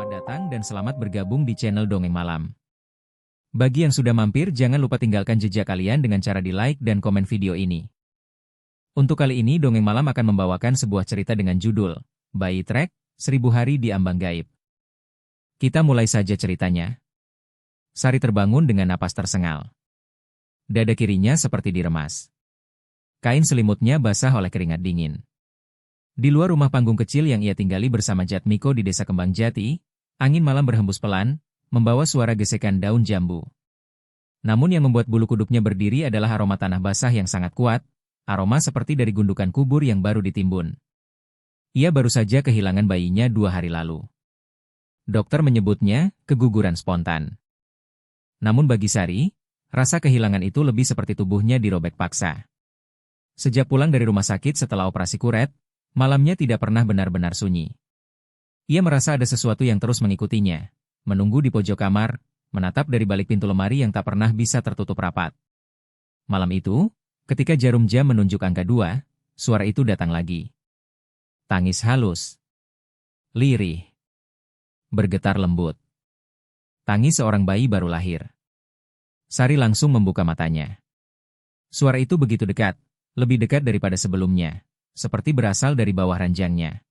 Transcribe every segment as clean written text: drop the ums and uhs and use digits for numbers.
Selamat datang dan selamat bergabung di channel Dongeng Malam. Bagi yang sudah mampir, jangan lupa tinggalkan jejak kalian dengan cara di-like dan komen video ini. Untuk kali ini, Dongeng Malam akan membawakan sebuah cerita dengan judul Bayi Trek, 1000 Hari di Ambang Gaib. Kita mulai saja ceritanya. Sari terbangun dengan napas tersengal. Dada kirinya seperti diremas. Kain selimutnya basah oleh keringat dingin. Di luar rumah panggung kecil yang ia tinggali bersama Jatmiko di Desa Kembang Jati, angin malam berhembus pelan, membawa suara gesekan daun jambu. Namun yang membuat bulu kuduknya berdiri adalah aroma tanah basah yang sangat kuat, aroma seperti dari gundukan kubur yang baru ditimbun. Ia baru saja kehilangan bayinya 2 hari lalu. Dokter menyebutnya keguguran spontan. Namun bagi Sari, rasa kehilangan itu lebih seperti tubuhnya dirobek paksa. Sejak pulang dari rumah sakit setelah operasi kuret, malamnya tidak pernah benar-benar sunyi. Ia merasa ada sesuatu yang terus mengikutinya, menunggu di pojok kamar, menatap dari balik pintu lemari yang tak pernah bisa tertutup rapat. Malam itu, ketika jarum jam menunjuk angka 2, suara itu datang lagi. Tangis halus, lirih, bergetar lembut. Tangis seorang bayi baru lahir. Sari langsung membuka matanya. Suara itu begitu dekat, lebih dekat daripada sebelumnya. Seperti berasal dari bawah ranjangnya.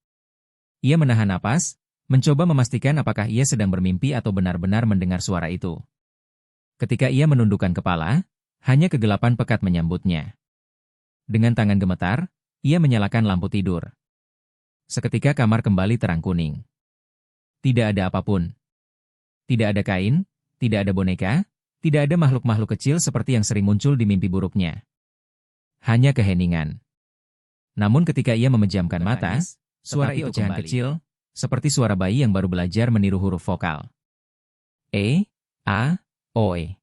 Ia menahan napas, mencoba memastikan apakah ia sedang bermimpi atau benar-benar mendengar suara itu. Ketika ia menundukkan kepala, hanya kegelapan pekat menyambutnya. Dengan tangan gemetar, ia menyalakan lampu tidur. Seketika kamar kembali terang kuning. Tidak ada apapun. Tidak ada kain, tidak ada boneka, tidak ada makhluk-makhluk kecil seperti yang sering muncul di mimpi buruknya. Hanya keheningan. Namun ketika ia memejamkan mata, suara itu ocehan kecil, seperti suara bayi yang baru belajar meniru huruf vokal. E, A, O, E.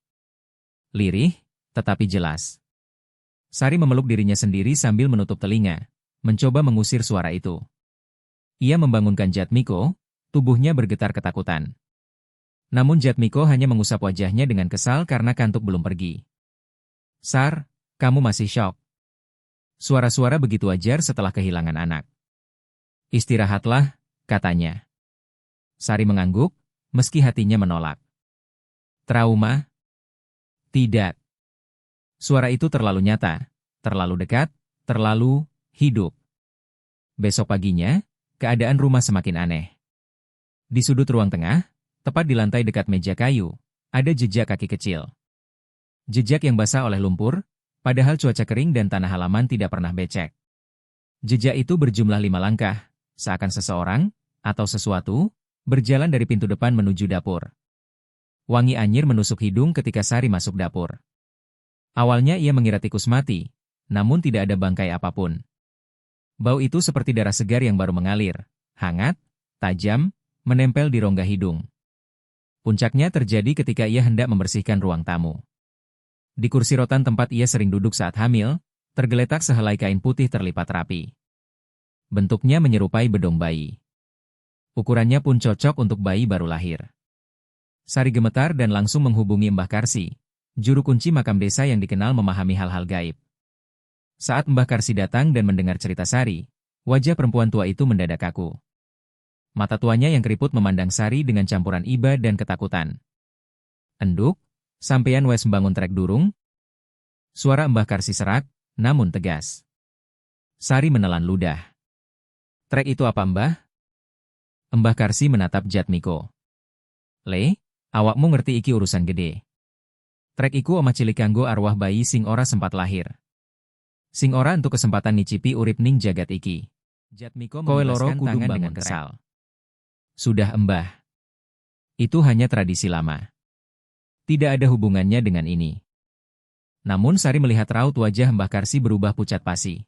Lirih, tetapi jelas. Sari memeluk dirinya sendiri sambil menutup telinga, mencoba mengusir suara itu. Ia membangunkan Jatmiko, tubuhnya bergetar ketakutan. Namun Jatmiko hanya mengusap wajahnya dengan kesal karena kantuk belum pergi. Sar, kamu masih syok. Suara-suara begitu wajar setelah kehilangan anak. Istirahatlah, katanya. Sari mengangguk, meski hatinya menolak. Trauma? Tidak. Suara itu terlalu nyata, terlalu dekat, terlalu hidup. Besok paginya, keadaan rumah semakin aneh. Di sudut ruang tengah, tepat di lantai dekat meja kayu, ada jejak kaki kecil. Jejak yang basah oleh lumpur, padahal cuaca kering dan tanah halaman tidak pernah becek. Jejak itu berjumlah 5 langkah, seakan seseorang, atau sesuatu, berjalan dari pintu depan menuju dapur. Wangi anyir menusuk hidung ketika Sari masuk dapur. Awalnya ia mengira tikus mati, namun tidak ada bangkai apapun. Bau itu seperti darah segar yang baru mengalir, hangat, tajam, menempel di rongga hidung. Puncaknya terjadi ketika ia hendak membersihkan ruang tamu. Di kursi rotan tempat ia sering duduk saat hamil, tergeletak sehelai kain putih terlipat rapi. Bentuknya menyerupai bedong bayi. Ukurannya pun cocok untuk bayi baru lahir. Sari gemetar dan langsung menghubungi Mbah Karsi, juru kunci makam desa yang dikenal memahami hal-hal gaib. Saat Mbah Karsi datang dan mendengar cerita Sari, wajah perempuan tua itu mendadak kaku. Mata tuanya yang keriput memandang Sari dengan campuran iba dan ketakutan. Enduk, sampean wes membangun trek durung? Suara Mbah Karsi serak, namun tegas. Sari menelan ludah. Trek itu apa, Mbah? Mbah Karsi menatap Jatmiko. Le, awakmu ngerti iki urusan gede. Trek iku omah cilik kanggo arwah bayi sing ora sempat lahir. Sing ora untuk kesempatan ngicipi urip ning jagat iki. Jatmiko kowe loro kudu dengan kesal. Sudah, Mbah. Itu hanya tradisi lama. Tidak ada hubungannya dengan ini. Namun Sari melihat raut wajah Mbah Karsi berubah pucat pasi.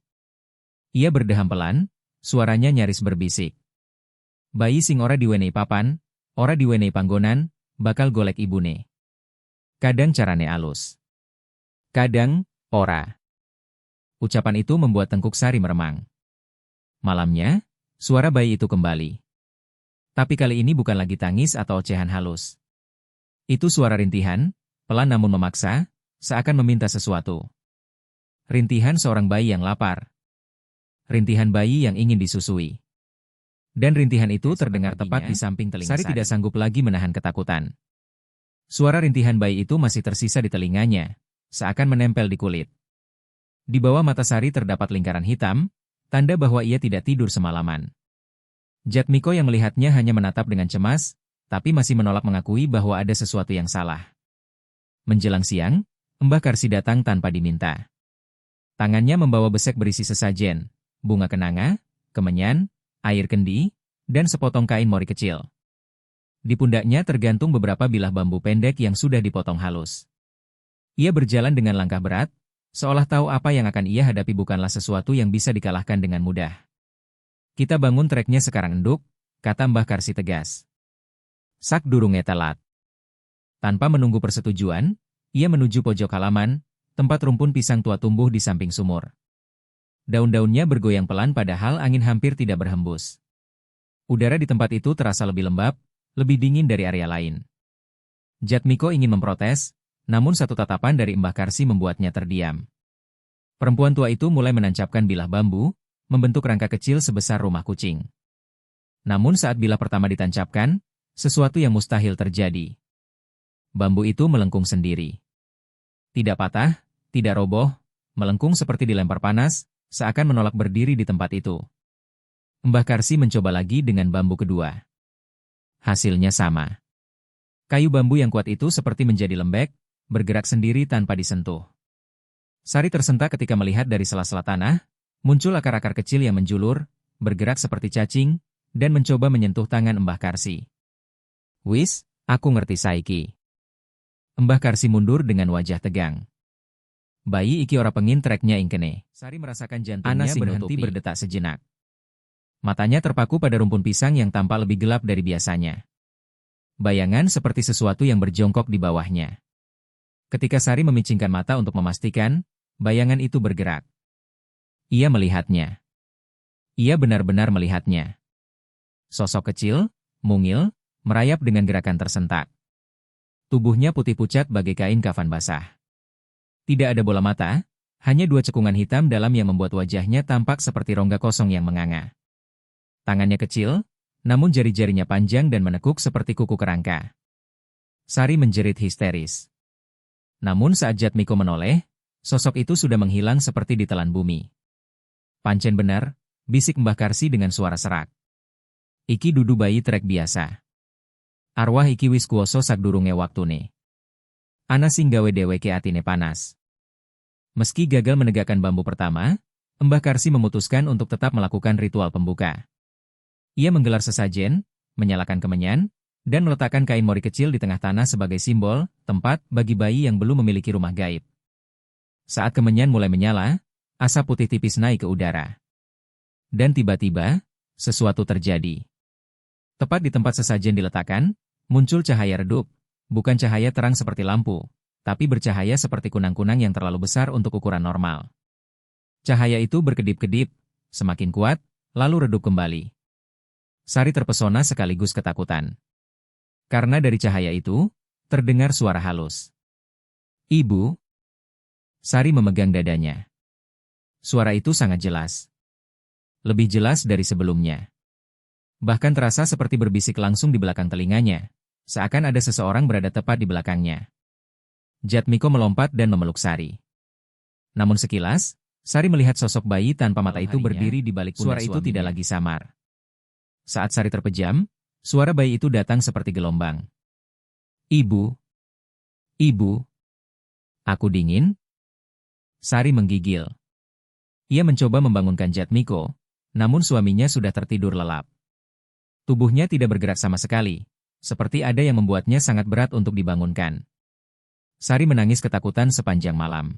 Ia berdeham pelan, suaranya nyaris berbisik. Bayi sing ora diwenehi papan, ora diwenehi panggonan, bakal golek ibune. Kadang carane alus. Kadang, ora. Ucapan itu membuat tengkuk Sari meremang. Malamnya, suara bayi itu kembali. Tapi kali ini bukan lagi tangis atau ocehan halus. Itu suara rintihan, pelan namun memaksa, seakan meminta sesuatu. Rintihan seorang bayi yang lapar. Rintihan bayi yang ingin disusui. Dan rintihan itu terdengar tepat di samping telinga Sari. Tidak sanggup lagi menahan ketakutan. Suara rintihan bayi itu masih tersisa di telinganya, seakan menempel di kulit. Di bawah mata Sari terdapat lingkaran hitam, tanda bahwa ia tidak tidur semalaman. Jatmiko yang melihatnya hanya menatap dengan cemas, tapi masih menolak mengakui bahwa ada sesuatu yang salah. Menjelang siang, Mbah Karsi datang tanpa diminta. Tangannya membawa besek berisi sesajen, bunga kenanga, kemenyan, air kendi, dan sepotong kain mori kecil. Di pundaknya tergantung beberapa bilah bambu pendek yang sudah dipotong halus. Ia berjalan dengan langkah berat, seolah tahu apa yang akan ia hadapi bukanlah sesuatu yang bisa dikalahkan dengan mudah. Kita bangun treknya sekarang enduk, kata Mbah Karsi tegas. Sak durunge telat. Tanpa menunggu persetujuan, ia menuju pojok halaman, tempat rumpun pisang tua tumbuh di samping sumur. Daun-daunnya bergoyang pelan padahal angin hampir tidak berhembus. Udara di tempat itu terasa lebih lembab, lebih dingin dari area lain. Jatmiko ingin memprotes, namun satu tatapan dari Mbah Karsi membuatnya terdiam. Perempuan tua itu mulai menancapkan bilah bambu, membentuk rangka kecil sebesar rumah kucing. Namun saat bilah pertama ditancapkan, sesuatu yang mustahil terjadi. Bambu itu melengkung sendiri. Tidak patah, tidak roboh, melengkung seperti dilempar panas, seakan menolak berdiri di tempat itu. Mbah Karsi mencoba lagi dengan bambu kedua. Hasilnya sama. Kayu bambu yang kuat itu seperti menjadi lembek, bergerak sendiri tanpa disentuh. Sari tersentak ketika melihat dari sela-sela tanah, muncul akar-akar kecil yang menjulur, bergerak seperti cacing, dan mencoba menyentuh tangan Mbah Karsi. Wis, aku ngerti saiki. Mbah Karsi mundur dengan wajah tegang. Bayi iki ora pengin treknya ingkene. Sari merasakan jantungnya berhenti berdetak sejenak. Matanya terpaku pada rumpun pisang yang tampak lebih gelap dari biasanya. Bayangan seperti sesuatu yang berjongkok di bawahnya. Ketika Sari memicingkan mata untuk memastikan, bayangan itu bergerak. Ia melihatnya. Ia benar-benar melihatnya. Sosok kecil, mungil, merayap dengan gerakan tersentak. Tubuhnya putih pucat bagai kain kafan basah. Tidak ada bola mata, hanya dua cekungan hitam dalam yang membuat wajahnya tampak seperti rongga kosong yang menganga. Tangannya kecil, namun jari-jarinya panjang dan menekuk seperti kuku kerangka. Sari menjerit histeris. Namun saat Jatmiko menoleh, sosok itu sudah menghilang seperti ditelan bumi. Pancen benar, bisik Mbah Karsi dengan suara serak. Iki dudu bayi trek biasa. Arwah iki wis kuoso sakdurunge waktune. Ana sing gawe dheweke atine panas. Meski gagal menegakkan bambu pertama, Mbah Karsi memutuskan untuk tetap melakukan ritual pembuka. Ia menggelar sesajen, menyalakan kemenyan, dan meletakkan kain mori kecil di tengah tanah sebagai simbol, tempat bagi bayi yang belum memiliki rumah gaib. Saat kemenyan mulai menyala, asap putih tipis naik ke udara. Dan tiba-tiba, sesuatu terjadi. Tepat di tempat sesajen diletakkan, muncul cahaya redup. Bukan cahaya terang seperti lampu, tapi bercahaya seperti kunang-kunang yang terlalu besar untuk ukuran normal. Cahaya itu berkedip-kedip, semakin kuat, lalu redup kembali. Sari terpesona sekaligus ketakutan. Karena dari cahaya itu, terdengar suara halus. Ibu. Sari memegang dadanya. Suara itu sangat jelas. Lebih jelas dari sebelumnya. Bahkan terasa seperti berbisik langsung di belakang telinganya. Seakan ada seseorang berada tepat di belakangnya. Jatmiko melompat dan memeluk Sari. Namun sekilas, Sari melihat sosok bayi tanpa mata itu berdiri di balik pundak suaminya. Suara itu tidak lagi samar. Saat Sari terpejam, suara bayi itu datang seperti gelombang. Ibu. Ibu. Aku dingin? Sari menggigil. Ia mencoba membangunkan Jatmiko, namun suaminya sudah tertidur lelap. Tubuhnya tidak bergerak sama sekali. Seperti ada yang membuatnya sangat berat untuk dibangunkan. Sari menangis ketakutan sepanjang malam.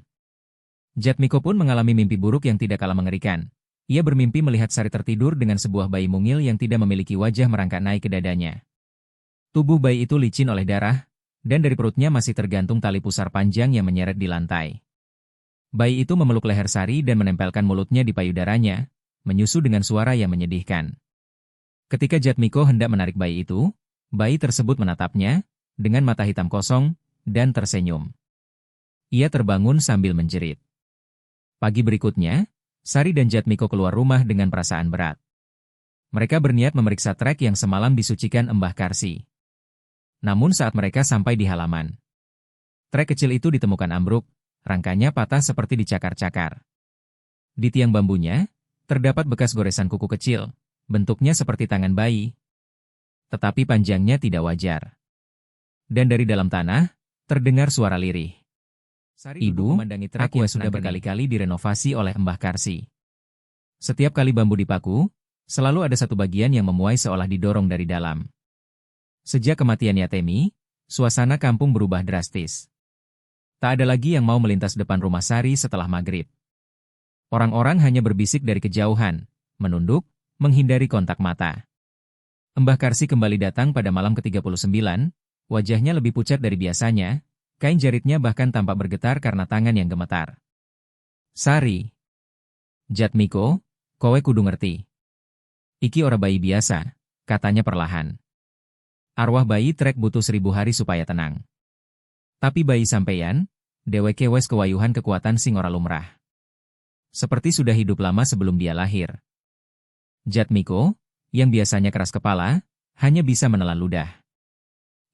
Jatmiko pun mengalami mimpi buruk yang tidak kalah mengerikan. Ia bermimpi melihat Sari tertidur dengan sebuah bayi mungil yang tidak memiliki wajah merangkak naik ke dadanya. Tubuh bayi itu licin oleh darah, dan dari perutnya masih tergantung tali pusar panjang yang menyeret di lantai. Bayi itu memeluk leher Sari dan menempelkan mulutnya di payudaranya, menyusu dengan suara yang menyedihkan. Ketika Jatmiko hendak menarik bayi itu, bayi tersebut menatapnya, dengan mata hitam kosong, dan tersenyum. Ia terbangun sambil menjerit. Pagi berikutnya, Sari dan Jatmiko keluar rumah dengan perasaan berat. Mereka berniat memeriksa trek yang semalam disucikan Mbah Karsi. Namun saat mereka sampai di halaman, trek kecil itu ditemukan ambruk, rangkanya patah seperti dicakar-cakar. Di tiang bambunya, terdapat bekas goresan kuku kecil, bentuknya seperti tangan bayi, tetapi panjangnya tidak wajar. Dan dari dalam tanah, terdengar suara lirih. Ibu, aku sudah berkali-kali direnovasi oleh Mbah Karsi. Setiap kali bambu dipaku, selalu ada satu bagian yang memuai seolah didorong dari dalam. Sejak kematian Yatemi, suasana kampung berubah drastis. Tak ada lagi yang mau melintas depan rumah Sari setelah maghrib. Orang-orang hanya berbisik dari kejauhan, menunduk, menghindari kontak mata. Mbah Karsi kembali datang pada malam ke-39, wajahnya lebih pucat dari biasanya, kain jaritnya bahkan tampak bergetar karena tangan yang gemetar. Sari. Jatmiko, kowe kudu ngerti. Iki ora bayi biasa, katanya perlahan. Arwah bayi trek butuh 1000 hari supaya tenang. Tapi bayi sampeyan, dheweke wes kewayuhan kekuatan sing ora lumrah. Seperti sudah hidup lama sebelum dia lahir. Jatmiko, yang biasanya keras kepala, hanya bisa menelan ludah.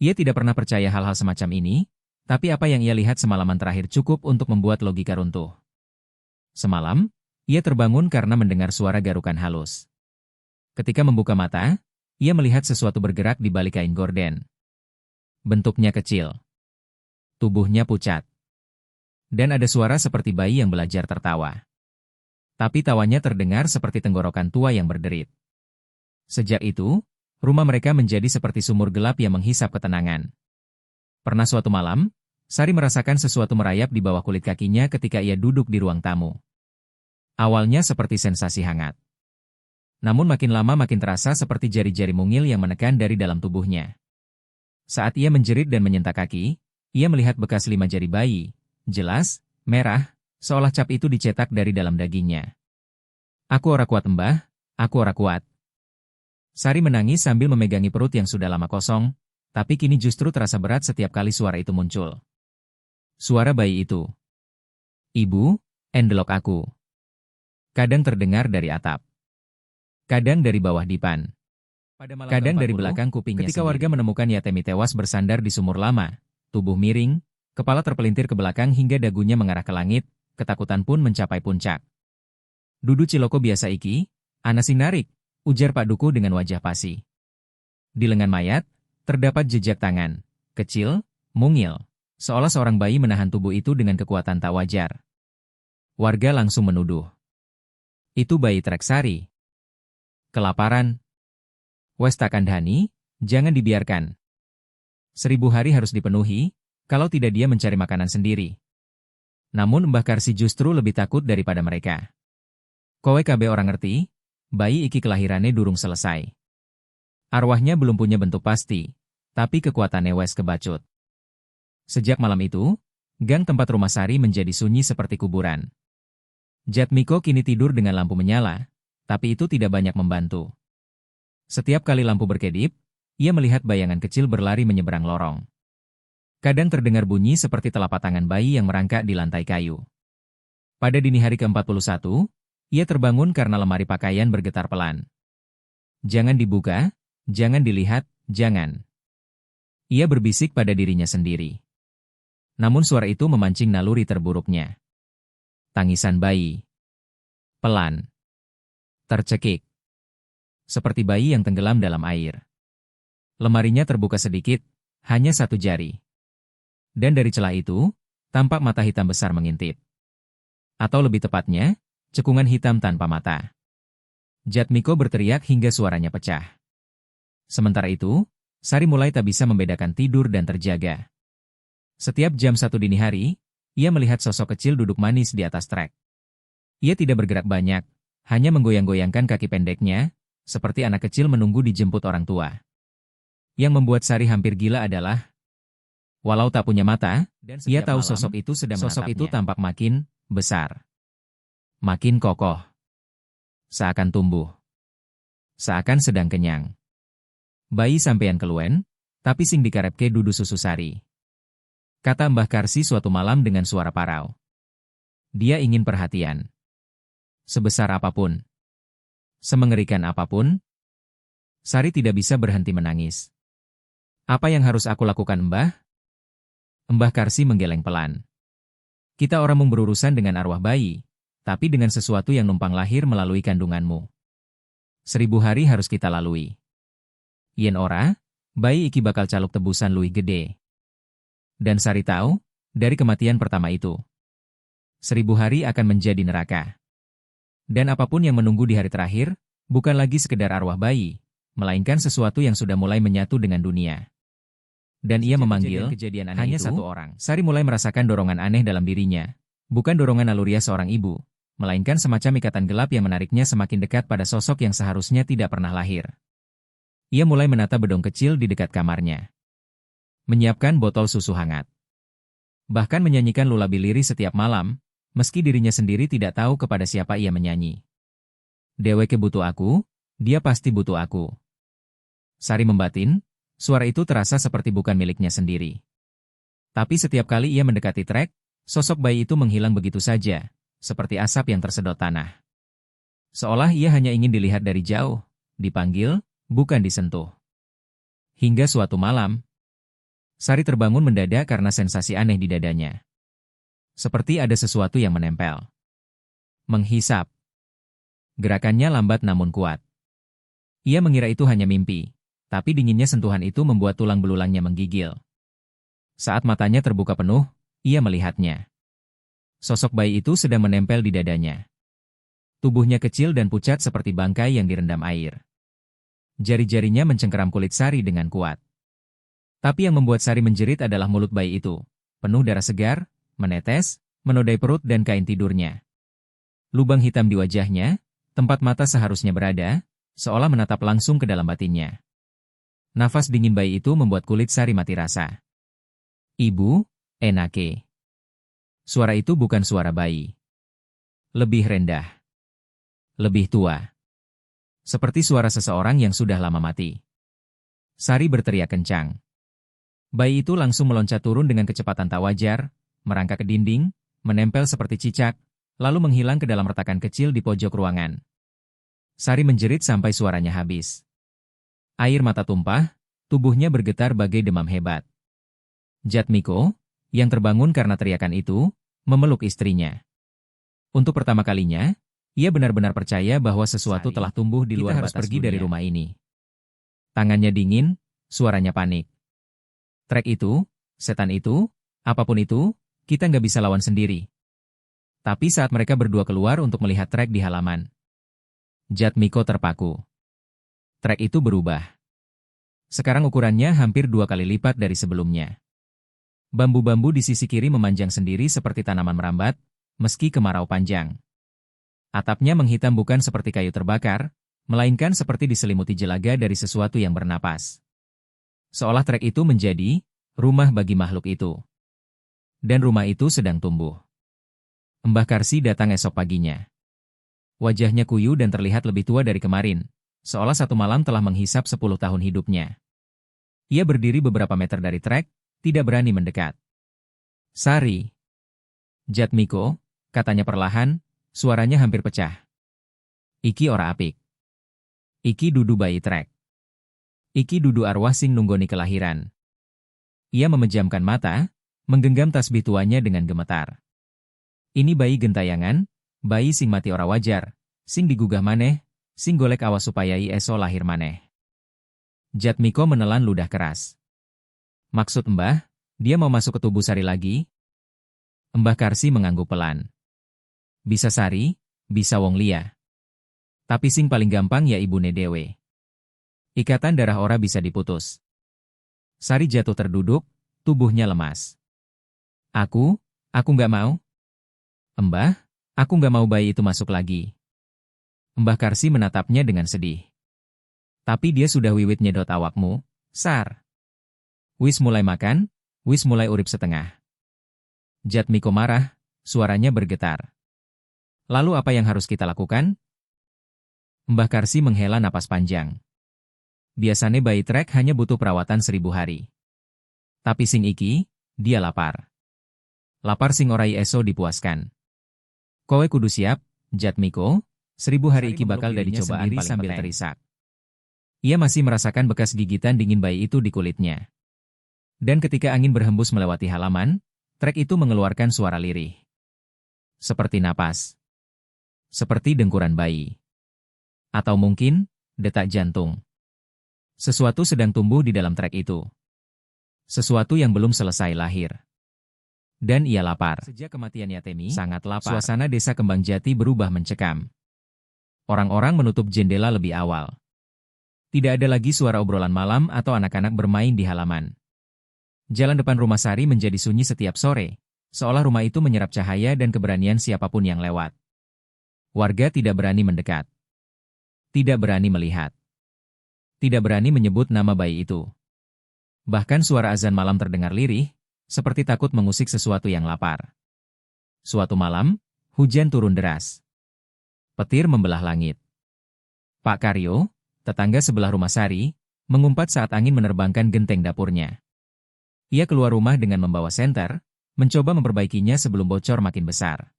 Ia tidak pernah percaya hal-hal semacam ini, tapi apa yang ia lihat semalaman terakhir cukup untuk membuat logika runtuh. Semalam, ia terbangun karena mendengar suara garukan halus. Ketika membuka mata, ia melihat sesuatu bergerak di balik kain gorden. Bentuknya kecil. Tubuhnya pucat. Dan ada suara seperti bayi yang belajar tertawa. Tapi tawanya terdengar seperti tenggorokan tua yang berderit. Sejak itu, rumah mereka menjadi seperti sumur gelap yang menghisap ketenangan. Pernah suatu malam, Sari merasakan sesuatu merayap di bawah kulit kakinya ketika ia duduk di ruang tamu. Awalnya seperti sensasi hangat. Namun makin lama makin terasa seperti jari-jari mungil yang menekan dari dalam tubuhnya. Saat ia menjerit dan menyentak kaki, ia melihat bekas 5 jari bayi, jelas, merah, seolah cap itu dicetak dari dalam dagingnya. Aku ora kuat mbah, aku ora kuat. Sari menangis sambil memegangi perut yang sudah lama kosong, tapi kini justru terasa berat setiap kali suara itu muncul. Suara bayi itu. Ibu, endelok aku. Kadang terdengar dari atap. Kadang dari bawah dipan. Kadang dari belakang kupingnya ketika sendiri. Warga menemukan Yatemi tewas bersandar di sumur lama, tubuh miring, kepala terpelintir ke belakang hingga dagunya mengarah ke langit, ketakutan pun mencapai puncak. Dudu ciloko biasa iki, ana sing narik, ujar Pak Duku dengan wajah pasi. Di lengan mayat, terdapat jejak tangan, kecil, mungil, seolah seorang bayi menahan tubuh itu dengan kekuatan tak wajar. Warga langsung menuduh. Itu bayi trek Sari. Kelaparan. Wes takandhani, jangan dibiarkan. 1000 hari harus dipenuhi, kalau tidak dia mencari makanan sendiri. Namun Mbah Karsi justru lebih takut daripada mereka. Kowe kabe orang ngerti, bayi iki kelahirannya durung selesai. Arwahnya belum punya bentuk pasti, tapi kekuatannya wes kebacut. Sejak malam itu, gang tempat rumah Sari menjadi sunyi seperti kuburan. Jatmiko kini tidur dengan lampu menyala, tapi itu tidak banyak membantu. Setiap kali lampu berkedip, ia melihat bayangan kecil berlari menyeberang lorong. Kadang terdengar bunyi seperti telapak tangan bayi yang merangkak di lantai kayu. Pada dini hari ke-41, ia terbangun karena lemari pakaian bergetar pelan. Jangan dibuka, jangan dilihat, jangan. Ia berbisik pada dirinya sendiri. Namun suara itu memancing naluri terburuknya. Tangisan bayi. Pelan. Tercekik. Seperti bayi yang tenggelam dalam air. Lemarinya terbuka sedikit, hanya 1 jari. Dan dari celah itu, tampak mata hitam besar mengintip. Atau lebih tepatnya, cekungan hitam tanpa mata. Jatmiko berteriak hingga suaranya pecah. Sementara itu, Sari mulai tak bisa membedakan tidur dan terjaga. Setiap jam 1 dini hari, ia melihat sosok kecil duduk manis di atas trek. Ia tidak bergerak banyak, hanya menggoyang-goyangkan kaki pendeknya, seperti anak kecil menunggu dijemput orang tua. Yang membuat Sari hampir gila adalah, walau tak punya mata, ia tahu sosok itu sedang menatapnya. Sosok itu tampak makin besar. Makin kokoh. Seakan tumbuh. Seakan sedang kenyang. Bayi sampean keluen, tapi sing dikarepke dudu susu Sari. Kata Mbah Karsi suatu malam dengan suara parau. Dia ingin perhatian. Sebesar apapun. Semengerikan apapun, Sari tidak bisa berhenti menangis. Apa yang harus aku lakukan, Mbah? Mbah Karsi menggeleng pelan. Kita orang berurusan dengan arwah bayi, tapi dengan sesuatu yang numpang lahir melalui kandunganmu. 1000 hari harus kita lalui. Yen ora, bayi iki bakal caluk tebusan luwih gede. Dan Sari tahu, dari kematian pertama itu, 1000 hari akan menjadi neraka. Dan apapun yang menunggu di hari terakhir, bukan lagi sekedar arwah bayi, melainkan sesuatu yang sudah mulai menyatu dengan dunia. Dan ia memanggil kejadian hanya itu, satu orang. Sari mulai merasakan dorongan aneh dalam dirinya. Bukan dorongan naluriah seorang ibu, melainkan semacam ikatan gelap yang menariknya semakin dekat pada sosok yang seharusnya tidak pernah lahir. Ia mulai menata bedong kecil di dekat kamarnya. Menyiapkan botol susu hangat. Bahkan menyanyikan lulabi lirih setiap malam, meski dirinya sendiri tidak tahu kepada siapa ia menyanyi. Deweke butuh aku, dia pasti butuh aku. Sari membatin, suara itu terasa seperti bukan miliknya sendiri. Tapi setiap kali ia mendekati trek, sosok bayi itu menghilang begitu saja, seperti asap yang tersedot tanah. Seolah ia hanya ingin dilihat dari jauh, dipanggil, bukan disentuh. Hingga suatu malam, Sari terbangun mendadak karena sensasi aneh di dadanya. Seperti ada sesuatu yang menempel. Menghisap. Gerakannya lambat namun kuat. Ia mengira itu hanya mimpi, tapi dinginnya sentuhan itu membuat tulang belulangnya menggigil. Saat matanya terbuka penuh, ia melihatnya. Sosok bayi itu sedang menempel di dadanya. Tubuhnya kecil dan pucat seperti bangkai yang direndam air. Jari-jarinya mencengkeram kulit Sari dengan kuat. Tapi yang membuat Sari menjerit adalah mulut bayi itu, penuh darah segar, menetes, menodai perut dan kain tidurnya. Lubang hitam di wajahnya, tempat mata seharusnya berada, seolah menatap langsung ke dalam batinnya. Nafas dingin bayi itu membuat kulit Sari mati rasa. Ibu, enake. Suara itu bukan suara bayi. Lebih rendah. Lebih tua. Seperti suara seseorang yang sudah lama mati. Sari berteriak kencang. Bayi itu langsung meloncat turun dengan kecepatan tak wajar, merangkak ke dinding, menempel seperti cicak, lalu menghilang ke dalam retakan kecil di pojok ruangan. Sari menjerit sampai suaranya habis. Air mata tumpah, tubuhnya bergetar bagai demam hebat. Jatmiko, yang terbangun karena teriakan itu, memeluk istrinya. Untuk pertama kalinya, ia benar-benar percaya bahwa sesuatu telah tumbuh di luar batas pergi dari rumah ini. Tangannya dingin, suaranya panik. Trek itu, setan itu, apapun itu, kita nggak bisa lawan sendiri. Tapi saat mereka berdua keluar untuk melihat trek di halaman, Jatmiko terpaku. Trek itu berubah. Sekarang ukurannya hampir 2 kali lipat dari sebelumnya. Bambu-bambu di sisi kiri memanjang sendiri seperti tanaman merambat, meski kemarau panjang. Atapnya menghitam bukan seperti kayu terbakar, melainkan seperti diselimuti jelaga dari sesuatu yang bernapas. Seolah trek itu menjadi rumah bagi makhluk itu. Dan rumah itu sedang tumbuh. Mbah Karsi datang esok paginya. Wajahnya kuyu dan terlihat lebih tua dari kemarin, seolah satu malam telah menghisap 10 tahun hidupnya. Ia berdiri beberapa meter dari trek, tidak berani mendekat. Sari. Jatmiko, katanya perlahan, suaranya hampir pecah. Iki ora apik. Iki dudu bayi trek. Iki dudu arwah sing nunggoni kelahiran. Ia memejamkan mata, menggenggam tasbih tuanya dengan gemetar. Ini bayi gentayangan, bayi sing mati ora wajar, sing digugah maneh, sing golek awas supaya eso lahir maneh. Jatmiko menelan ludah keras. Maksud Mbah, dia mau masuk ke tubuh Sari lagi? Mbah Karsi mengangguk pelan. Bisa Sari, bisa wong lia. Tapi sing paling gampang ya ibune dewe. Ikatan darah ora bisa diputus. Sari jatuh terduduk, tubuhnya lemas. Aku nggak mau. Mbah, aku nggak mau bayi itu masuk lagi. Mbah Karsi menatapnya dengan sedih. Tapi dia sudah wiwit nyedot awakmu, Sar. Wis mulai makan, wis mulai urip setengah. Jatmiko marah, suaranya bergetar. Lalu apa yang harus kita lakukan? Mbah Karsi menghela napas panjang. Biasanya bayi trek hanya butuh perawatan 1000 hari. Tapi sing iki, dia lapar. Lapar sing orai eso dipuaskan. Kowe kudu siap, Jatmiko, 1000 hari iki bakal dari cobaan paling sambil terisak. Ia masih merasakan bekas gigitan dingin bayi itu di kulitnya. Dan ketika angin berhembus melewati halaman, trek itu mengeluarkan suara lirih. Seperti napas. Seperti dengkuran bayi. Atau mungkin, detak jantung. Sesuatu sedang tumbuh di dalam trek itu. Sesuatu yang belum selesai lahir. Dan ia lapar. Sejak kematian Yatemi, sangat lapar. Suasana desa Kembang Jati berubah mencekam. Orang-orang menutup jendela lebih awal. Tidak ada lagi suara obrolan malam atau anak-anak bermain di halaman. Jalan depan rumah Sari menjadi sunyi setiap sore, seolah rumah itu menyerap cahaya dan keberanian siapapun yang lewat. Warga tidak berani mendekat. Tidak berani melihat. Tidak berani menyebut nama bayi itu. Bahkan suara azan malam terdengar lirih, seperti takut mengusik sesuatu yang lapar. Suatu malam, hujan turun deras. Petir membelah langit. Pak Karyo, tetangga sebelah rumah Sari, mengumpat saat angin menerbangkan genteng dapurnya. Ia keluar rumah dengan membawa senter, mencoba memperbaikinya sebelum bocor makin besar.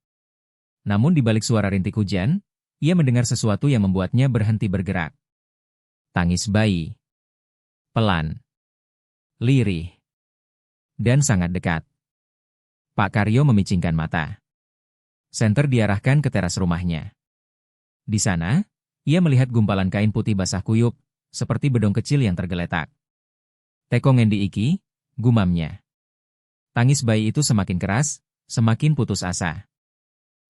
Namun di balik suara rintik hujan, ia mendengar sesuatu yang membuatnya berhenti bergerak. Tangis bayi. Pelan. Lirih. Dan sangat dekat. Pak Karyo memicingkan mata. Senter diarahkan ke teras rumahnya. Di sana, ia melihat gumpalan kain putih basah kuyup, seperti bedong kecil yang tergeletak. Teko ngendi iki, gumamnya. Tangis bayi itu semakin keras, semakin putus asa.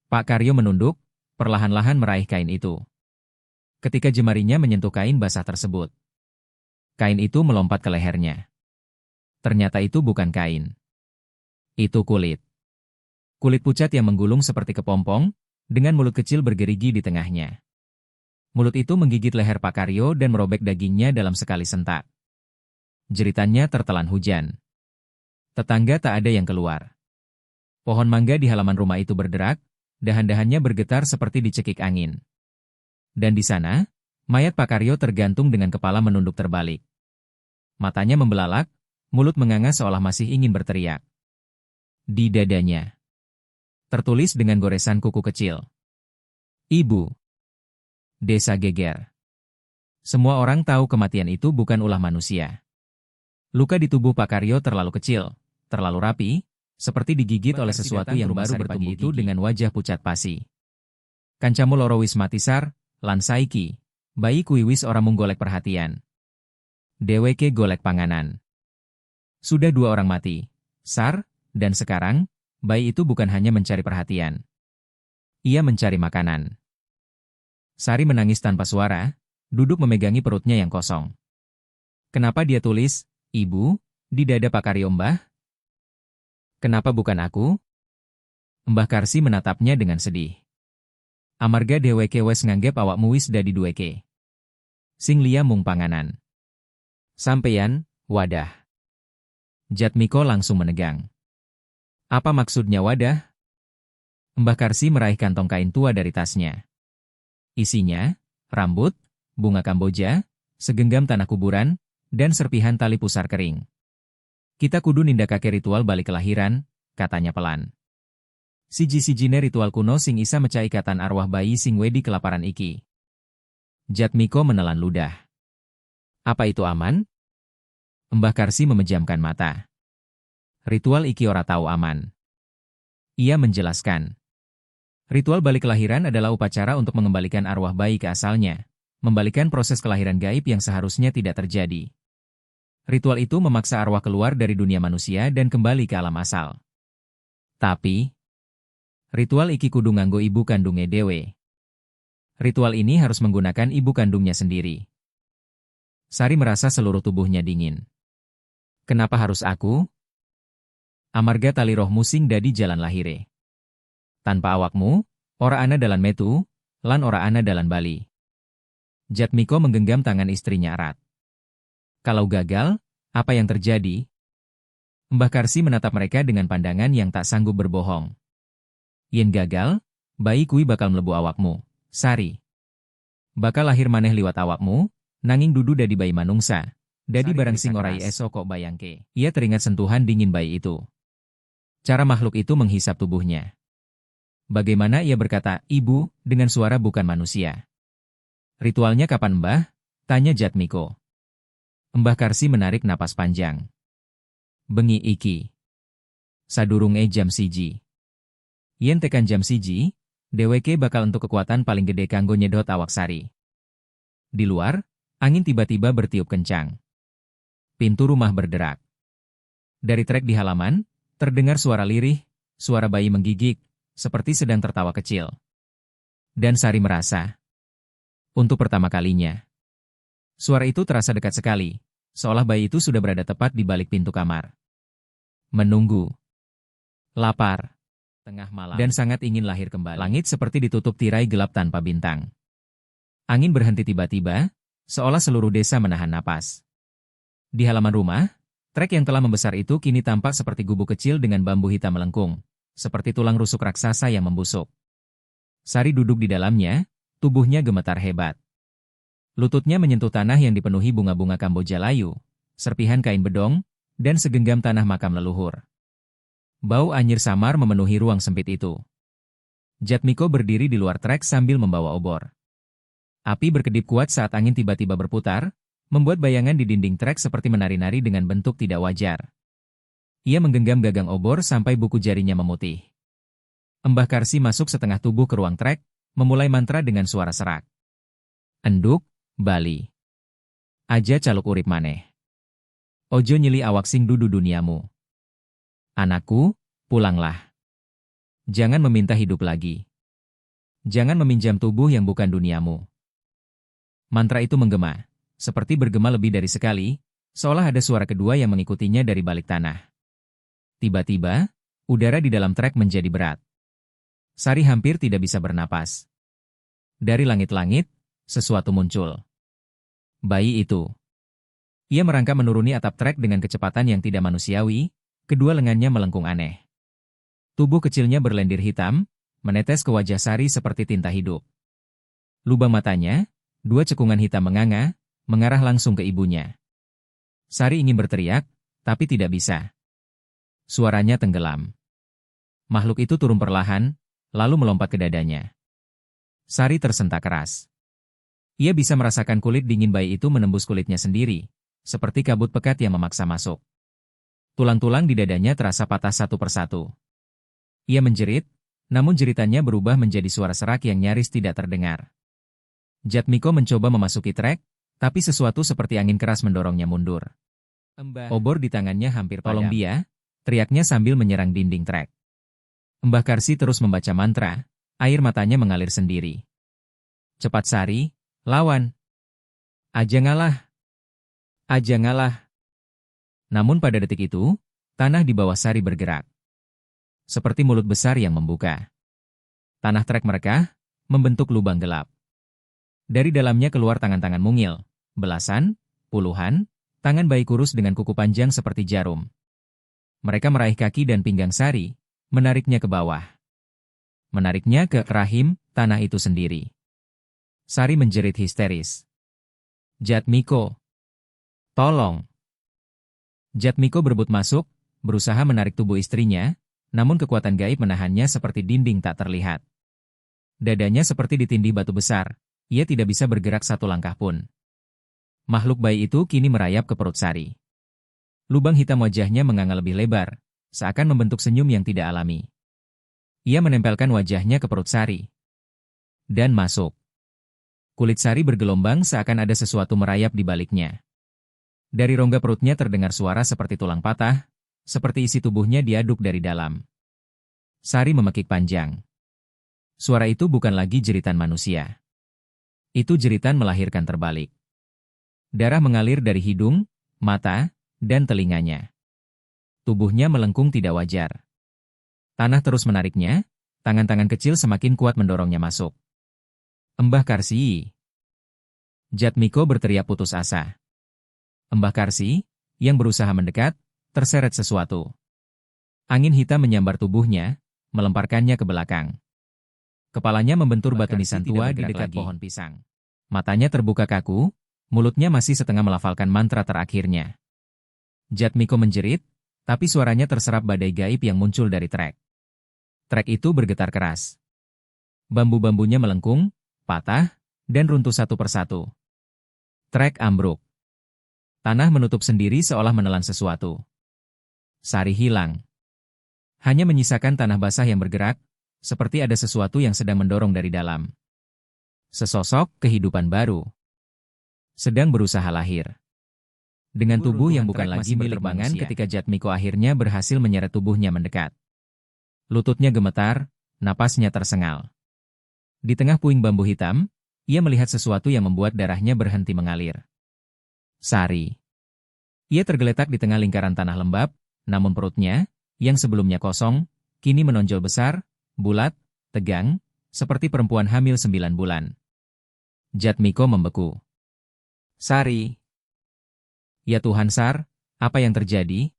Pak Karyo menunduk, perlahan-lahan meraih kain itu. Ketika jemarinya menyentuh kain basah tersebut, kain itu melompat ke lehernya. Ternyata itu bukan kain. Itu kulit. Kulit pucat yang menggulung seperti kepompong, dengan mulut kecil bergerigi di tengahnya. Mulut itu menggigit leher Pak Karyo dan merobek dagingnya dalam sekali sentak. Jeritannya tertelan hujan. Tetangga tak ada yang keluar. Pohon mangga di halaman rumah itu berderak, dahan-dahannya bergetar seperti dicekik angin. Dan di sana, mayat Pak Karyo tergantung dengan kepala menunduk terbalik. Matanya membelalak, mulut menganga seolah masih ingin berteriak. Di dadanya tertulis dengan goresan kuku kecil. Ibu. Desa geger. Semua orang tahu kematian itu bukan ulah manusia. Luka di tubuh Pak Karyo terlalu kecil, terlalu rapi, seperti digigit oleh sesuatu yang baru bertumbuh itu dengan wajah pucat pasi. Kancamu loro wis mati Sar, lan saiki, bayi kui wis ora mung golek perhatian. Deweke golek panganan. Sudah 2 orang mati, Sar, dan sekarang, bayi itu bukan hanya mencari perhatian. Ia mencari makanan. Sari menangis tanpa suara, duduk memegangi perutnya yang kosong. Kenapa dia tulis, Ibu, di dada Pak Karyo Mbah? Kenapa bukan aku? Mbah Karsi menatapnya dengan sedih. Amarga dheweke wes nganggep awakmu wis dadi duweke. Sing liya mung panganan. Sampeyan, wadah. Jatmiko langsung menegang. Apa maksudnya wadah? Mbah Karsi meraih kantong kain tua dari tasnya. Isinya, rambut, bunga kamboja, segenggam tanah kuburan, dan serpihan tali pusar kering. Kita kudu nindakake ritual balik kelahiran, katanya pelan. Siji-sijine ritual kuno sing isa meca ikatan arwah bayi sing wedi kelaparan iki. Jatmiko menelan ludah. Apa itu aman? Mbah Karsi memejamkan mata. Ritual iki ora tahu aman. Ia menjelaskan. Ritual balik kelahiran adalah upacara untuk mengembalikan arwah bayi ke asalnya, membalikan proses kelahiran gaib yang seharusnya tidak terjadi. Ritual itu memaksa arwah keluar dari dunia manusia dan kembali ke alam asal. Tapi, ritual iki kudu nganggo ibu kandungnya dewe. Ritual ini harus menggunakan ibu kandungnya sendiri. Sari merasa seluruh tubuhnya dingin. Kenapa harus aku? Amarga tali roh musing dadi jalan lahire. Tanpa awakmu, ora ana dalan metu, lan ora ana dalan bali. Jatmiko menggenggam tangan istrinya erat. Kalau gagal, apa yang terjadi? Mbah Karsi menatap mereka dengan pandangan yang tak sanggup berbohong. Yen gagal, bayi kui bakal mlebu awakmu, Sari. Bakal lahir maneh liwat awakmu, nanging dudu dadi bayi manungsa. Dadi barang sing ora iso kok bayangke. Ia teringat sentuhan dingin bayi itu. Cara makhluk itu menghisap tubuhnya. Bagaimana ia berkata, Ibu, dengan suara bukan manusia. Ritualnya kapan Mbah? Tanya Jatmiko. Mbah Karsi menarik napas panjang. Bengi iki. Sadurunge jam siji. Yen tekan jam siji, dheweke bakal entuk kekuatan paling gede kanggo nyedot awak Sari. Di luar, angin tiba-tiba bertiup kencang. Pintu rumah berderak. Dari trek di halaman, terdengar suara lirih, suara bayi menggigik, seperti sedang tertawa kecil. Dan Sari merasa, untuk pertama kalinya, suara itu terasa dekat sekali, seolah bayi itu sudah berada tepat di balik pintu kamar. Menunggu. Lapar. Tengah malam. Dan sangat ingin lahir kembali. Langit seperti ditutup tirai gelap tanpa bintang. Angin berhenti tiba-tiba, seolah seluruh desa menahan napas. Di halaman rumah, trek yang telah membesar itu kini tampak seperti gubuk kecil dengan bambu hitam melengkung, seperti tulang rusuk raksasa yang membusuk. Sari duduk di dalamnya, tubuhnya gemetar hebat. Lututnya menyentuh tanah yang dipenuhi bunga-bunga Kamboja layu, serpihan kain bedong, dan segenggam tanah makam leluhur. Bau anyir samar memenuhi ruang sempit itu. Jatmiko berdiri di luar trek sambil membawa obor. Api berkedip kuat saat angin tiba-tiba berputar, membuat bayangan di dinding trek seperti menari-nari dengan bentuk tidak wajar. Ia menggenggam gagang obor sampai buku jarinya memutih. Mbah Karsi masuk setengah tubuh ke ruang trek, memulai mantra dengan suara serak. Enduk, Bali. Aja caluk urip maneh. Ojo nyili awak sing dudu duniamu. Anakku, pulanglah. Jangan meminta hidup lagi. Jangan meminjam tubuh yang bukan duniamu. Mantra itu menggema, seperti bergema lebih dari sekali, seolah ada suara kedua yang mengikutinya dari balik tanah. Tiba-tiba, udara di dalam trek menjadi berat. Sari hampir tidak bisa bernapas. Dari langit-langit, sesuatu muncul. Bayi itu. Ia merangkak menuruni atap trek dengan kecepatan yang tidak manusiawi, kedua lengannya melengkung aneh. Tubuh kecilnya berlendir hitam, menetes ke wajah Sari seperti tinta hidup. Lubang matanya, dua cekungan hitam menganga, mengarah langsung ke ibunya. Sari ingin berteriak, tapi tidak bisa. Suaranya tenggelam. Makhluk itu turun perlahan, lalu melompat ke dadanya. Sari tersentak keras. Ia bisa merasakan kulit dingin bayi itu menembus kulitnya sendiri, seperti kabut pekat yang memaksa masuk. Tulang-tulang di dadanya terasa patah satu persatu. Ia menjerit, namun jeritannya berubah menjadi suara serak yang nyaris tidak terdengar. Jatmiko mencoba memasuki trek, tapi sesuatu seperti angin keras mendorongnya mundur. Obor di tangannya hampir padam. Tolong dia, teriaknya sambil menyerang dinding trek. Mbah Karsi terus membaca mantra, air matanya mengalir sendiri. Cepat Sari, lawan. Aja ngalah. Aja ngalah. Namun pada detik itu, tanah di bawah Sari bergerak. Seperti mulut besar yang membuka. Tanah trek mereka membentuk lubang gelap. Dari dalamnya keluar tangan-tangan mungil, belasan, puluhan, tangan bayi kurus dengan kuku panjang seperti jarum. Mereka meraih kaki dan pinggang Sari, menariknya ke bawah. Menariknya ke rahim tanah itu sendiri. Sari menjerit histeris. Jatmiko! Tolong! Jatmiko berebut masuk, berusaha menarik tubuh istrinya, namun kekuatan gaib menahannya seperti dinding tak terlihat. Dadanya seperti ditindih batu besar, ia tidak bisa bergerak satu langkah pun. Makhluk bayi itu kini merayap ke perut Sari. Lubang hitam wajahnya menganga lebih lebar, seakan membentuk senyum yang tidak alami. Ia menempelkan wajahnya ke perut Sari. Dan masuk. Kulit Sari bergelombang seakan ada sesuatu merayap di baliknya. Dari rongga perutnya terdengar suara seperti tulang patah, seperti isi tubuhnya diaduk dari dalam. Sari memekik panjang. Suara itu bukan lagi jeritan manusia. Itu jeritan melahirkan terbalik. Darah mengalir dari hidung, mata, dan telinganya. Tubuhnya melengkung tidak wajar. Tanah terus menariknya, tangan-tangan kecil semakin kuat mendorongnya masuk. Mbah Karsi! Jatmiko berteriak putus asa. Mbah Karsi, yang berusaha mendekat, terseret sesuatu. Angin hitam menyambar tubuhnya, melemparkannya ke belakang. Kepalanya membentur batu nisan tua di dekat pohon pisang. Matanya terbuka kaku, mulutnya masih setengah melafalkan mantra terakhirnya. Jatmiko menjerit, tapi suaranya terserap badai gaib yang muncul dari trek. Trek itu bergetar keras. Bambu-bambunya melengkung, patah, dan runtuh satu persatu. Trek ambruk. Tanah menutup sendiri seolah menelan sesuatu. Sari hilang. Hanya menyisakan tanah basah yang bergerak, seperti ada sesuatu yang sedang mendorong dari dalam. Sesosok kehidupan baru sedang berusaha lahir. Dengan tubuh yang bukan lagi berterbangan ketika Jatmiko akhirnya berhasil menyeret tubuhnya mendekat. Lututnya gemetar, napasnya tersengal. Di tengah puing bambu hitam, ia melihat sesuatu yang membuat darahnya berhenti mengalir. Sari. Ia tergeletak di tengah lingkaran tanah lembab, namun perutnya, yang sebelumnya kosong, kini menonjol besar, bulat, tegang, seperti perempuan hamil 9 bulan. Jatmiko membeku. Sari. Ya Tuhan Sar, apa yang terjadi?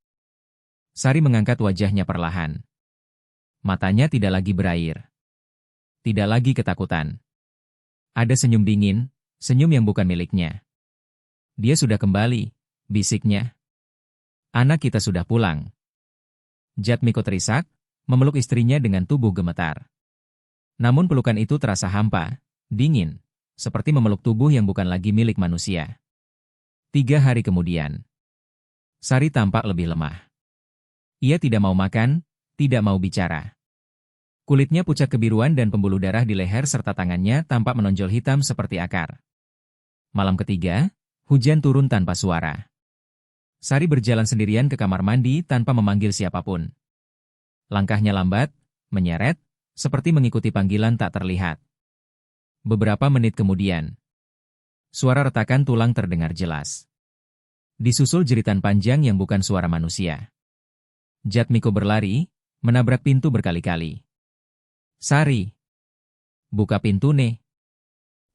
Sari mengangkat wajahnya perlahan. Matanya tidak lagi berair. Tidak lagi ketakutan. Ada senyum dingin, senyum yang bukan miliknya. Dia sudah kembali, bisiknya. Anak kita sudah pulang. Jatmiko terisak, memeluk istrinya dengan tubuh gemetar. Namun pelukan itu terasa hampa, dingin, seperti memeluk tubuh yang bukan lagi milik manusia. 3 hari kemudian, Sari tampak lebih lemah. Ia tidak mau makan, tidak mau bicara. Kulitnya pucat kebiruan dan pembuluh darah di leher serta tangannya tampak menonjol hitam seperti akar. Malam ketiga, hujan turun tanpa suara. Sari berjalan sendirian ke kamar mandi tanpa memanggil siapapun. Langkahnya lambat, menyeret, seperti mengikuti panggilan tak terlihat. Beberapa menit kemudian, suara retakan tulang terdengar jelas. Disusul jeritan panjang yang bukan suara manusia. Jatmiko berlari, menabrak pintu berkali-kali. Sari. Buka pintu, Ne.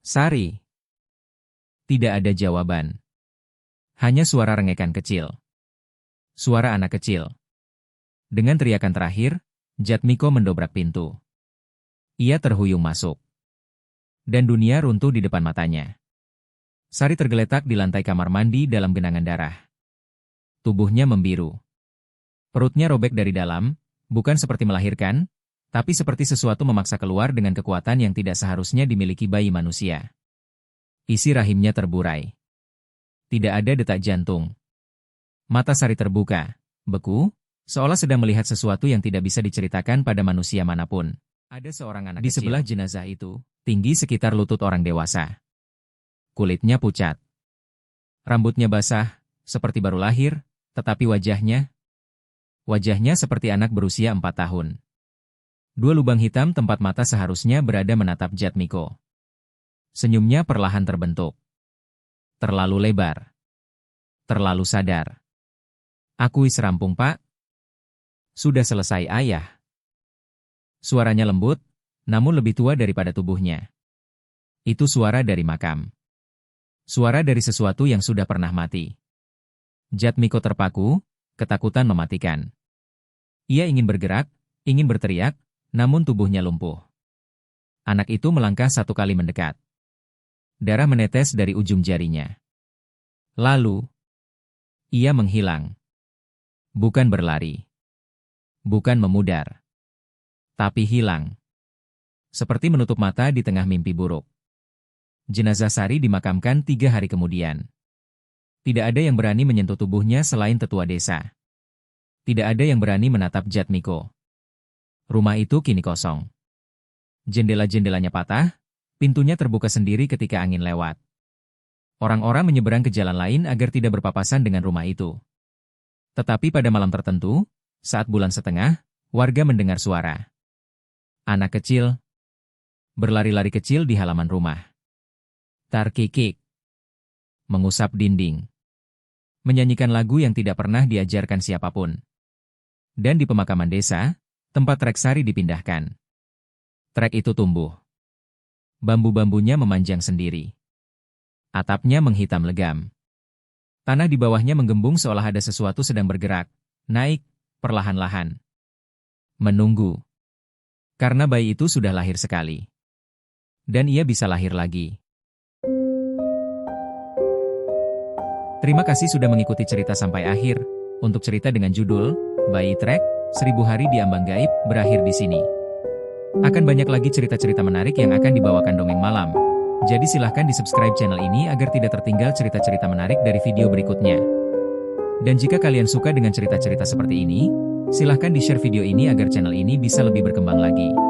Sari. Tidak ada jawaban. Hanya suara rengekan kecil. Suara anak kecil. Dengan teriakan terakhir, Jatmiko mendobrak pintu. Ia terhuyung masuk. Dan dunia runtuh di depan matanya. Sari tergeletak di lantai kamar mandi dalam genangan darah. Tubuhnya membiru. Perutnya robek dari dalam, bukan seperti melahirkan, tapi seperti sesuatu memaksa keluar dengan kekuatan yang tidak seharusnya dimiliki bayi manusia. Isi rahimnya terburai. Tidak ada detak jantung. Mata Sari terbuka, beku, seolah sedang melihat sesuatu yang tidak bisa diceritakan pada manusia manapun. Ada seorang anak di sebelah jenazah itu, tinggi sekitar lutut orang dewasa. Kulitnya pucat. Rambutnya basah, seperti baru lahir, tetapi wajahnya seperti anak berusia 4 tahun. 2 lubang hitam tempat mata seharusnya berada menatap Jatmiko. Senyumnya perlahan terbentuk. Terlalu lebar. Terlalu sadar. Aku rampung, Pak. Sudah selesai, Ayah. Suaranya lembut, namun lebih tua daripada tubuhnya. Itu suara dari makam. Suara dari sesuatu yang sudah pernah mati. Jatmiko terpaku, ketakutan mematikan. Ia ingin bergerak, ingin berteriak, namun tubuhnya lumpuh. Anak itu melangkah 1 kali mendekat. Darah menetes dari ujung jarinya. Lalu, ia menghilang. Bukan berlari. Bukan memudar. Tapi hilang. Seperti menutup mata di tengah mimpi buruk. Jenazah Sari dimakamkan 3 hari kemudian. Tidak ada yang berani menyentuh tubuhnya selain tetua desa. Tidak ada yang berani menatap Jatmiko. Rumah itu kini kosong. Jendela-jendelanya patah, pintunya terbuka sendiri ketika angin lewat. Orang-orang menyeberang ke jalan lain agar tidak berpapasan dengan rumah itu. Tetapi pada malam tertentu, saat bulan setengah, warga mendengar suara. Anak kecil berlari-lari kecil di halaman rumah. Tarkikik. Mengusap dinding. Menyanyikan lagu yang tidak pernah diajarkan siapapun. Dan di pemakaman desa, tempat trek Sari dipindahkan. Trek itu tumbuh. Bambu-bambunya memanjang sendiri. Atapnya menghitam legam. Tanah di bawahnya menggembung seolah ada sesuatu sedang bergerak, naik, perlahan-lahan. Menunggu. Karena bayi itu sudah lahir sekali. Dan ia bisa lahir lagi. Terima kasih sudah mengikuti cerita sampai akhir. Untuk cerita dengan judul Bayi Trek, 1000 Hari di Ambang Gaib berakhir di sini. Akan banyak lagi cerita-cerita menarik yang akan dibawakan Dongeng Malam. Jadi silahkan di-subscribe channel ini agar tidak tertinggal cerita-cerita menarik dari video berikutnya. Dan jika kalian suka dengan cerita-cerita seperti ini, silahkan di-share video ini agar channel ini bisa lebih berkembang lagi.